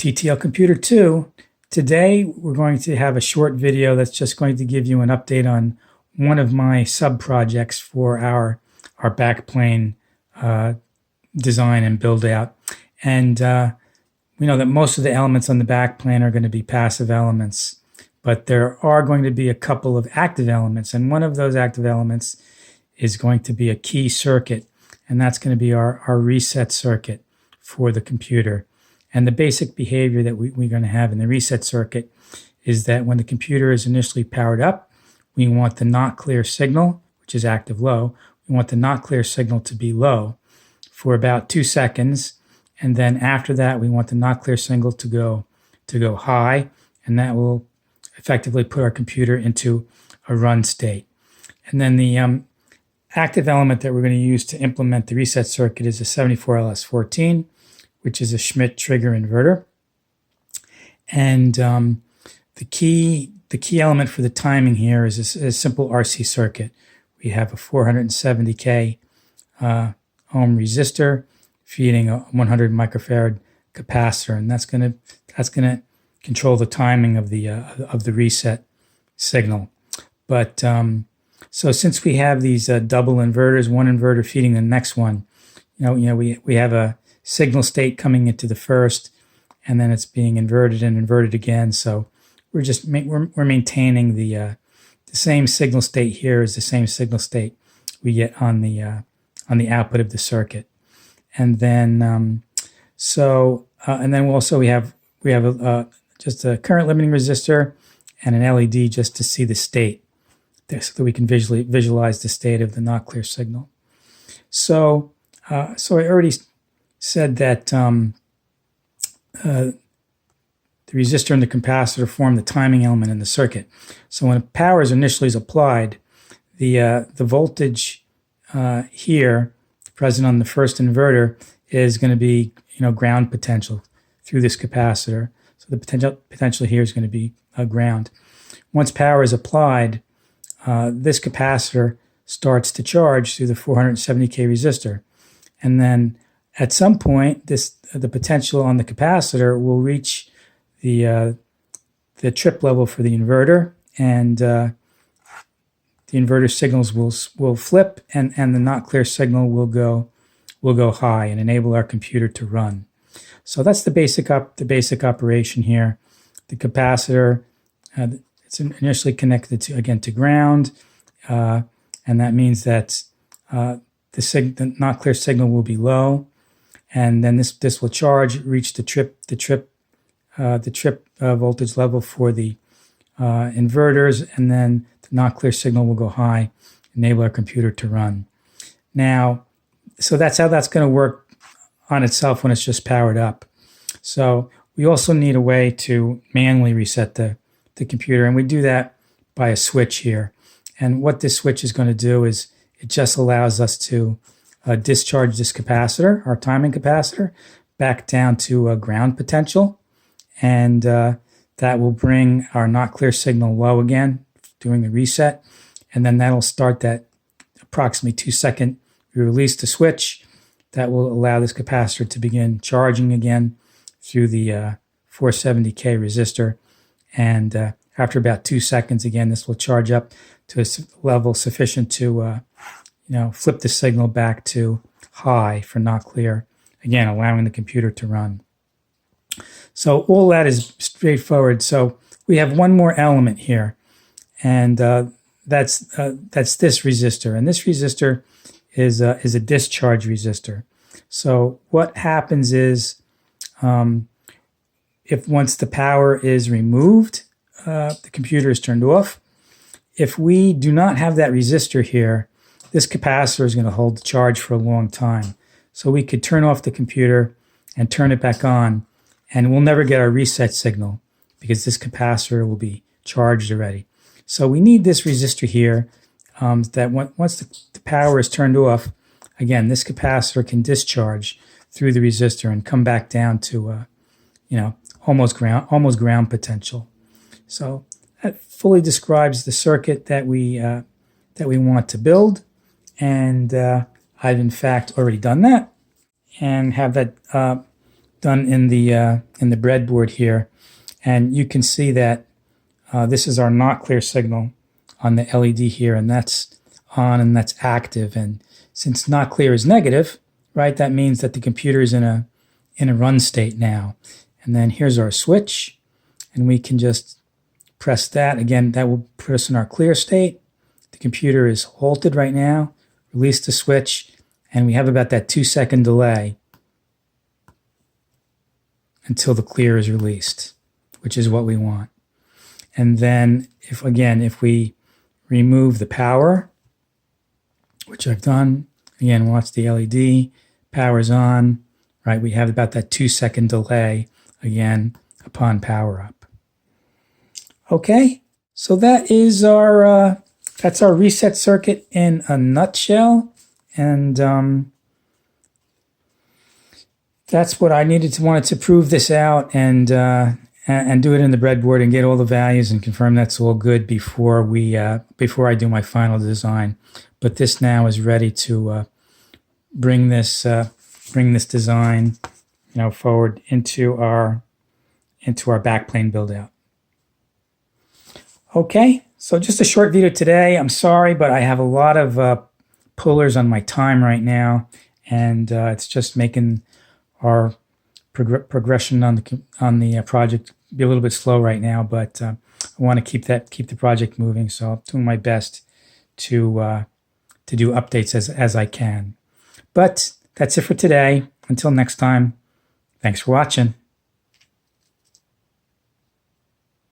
TTL Computer 2. Today we're going to have a short video that's just going to give you an update on one of my sub-projects for our backplane design and build out. And we know that most of the elements on the backplane are going to be passive elements, but there are going to be a couple of active elements, and one of those active elements is going to be a key circuit, and that's going to be our reset circuit for the computer. And the basic behavior that we're going to have in the reset circuit is that when the computer is initially powered up, we want the not clear signal, which is active low, we want the not clear signal to be low for about 2 seconds. And then after that, we want the not clear signal to go high, and that will effectively put our computer into a run state. And then the active element that we're going to use to implement the reset circuit is a 74LS14, which is a Schmidt trigger inverter. And the key element for the timing here is a simple RC circuit. We have a 470K ohm resistor feeding a 100 microfarad capacitor, and that's going to control the timing of the reset signal. But so since we have these double inverters, one inverter feeding the next one, we have a signal state coming into the first, and then it's being inverted and inverted again. So we're maintaining the same signal state here as the same signal state we get on the output of the circuit. And then and then we have just a current limiting resistor and an LED just to see the state, so that we can visualize the state of the not clear signal. So I already said that the resistor and the capacitor form the timing element in the circuit. So when power is initially applied, the voltage here present on the first inverter is going to be ground potential through this capacitor. So the potential here is going to be ground. Once power is applied, this capacitor starts to charge through the 470K resistor, and then at some point, the potential on the capacitor will reach the trip level for the inverter, and the inverter signals will flip, and the not clear signal will go high and enable our computer to run. So that's the basic operation here. The capacitor, it's initially connected to ground, and that means that the not clear signal will be low, and then this will charge, reach the trip voltage level for the inverters, and then the not clear signal will go high, enable our computer to run. Now, so that's how that's going to work on itself when it's just powered up. So we also need a way to manually reset the computer, and we do that by a switch here. And what this switch is going to do is it just allows us to discharge this capacitor, our timing capacitor, back down to a ground potential, and that will bring our not clear signal low again, doing the reset, and then that'll start that approximately 2 second. We release the switch that will allow this capacitor to begin charging again through the 470K resistor, and after about 2 seconds, again, this will charge up to a level sufficient to flip the signal back to high for not clear, again, allowing the computer to run. So all that is straightforward. So we have one more element here, and that's this resistor. And this resistor is a discharge resistor. So what happens is, if once the power is removed, the computer is turned off. If we do not have that resistor here, this capacitor is going to hold the charge for a long time. So we could turn off the computer and turn it back on, and we'll never get our reset signal because this capacitor will be charged already. So we need this resistor here, that once the power is turned off, again, this capacitor can discharge through the resistor and come back down to almost ground potential. So that fully describes the circuit that we want to build, and I've in fact already done that and have that done in the breadboard here, and you can see that this is our not clear signal on the LED here, and that's on and that's active. And since not clear is negative, right, that means that the computer is in a run state now. And then here's our switch, and we can just press that. Again, that will put us in our clear state. The computer is halted right now. Release the switch, and we have about that 2-second delay until the clear is released, which is what we want. And then if we remove the power, which I've done, again, watch the LED, power's on, right? We have about that 2-second delay again upon power up. Okay, so that is our that's our reset circuit in a nutshell, and that's what I wanted to prove this out and do it in the breadboard and get all the values and confirm that's all good before I do my final design. But this now is ready to bring this design, forward into our backplane build out. Okay, so just a short video today. I'm sorry, but I have a lot of pullers on my time right now, and it's just making our progression on the project be a little bit slow right now. But I want to keep the project moving, so I'm doing my best to do updates as I can. But that's it for today. Until next time, thanks for watching.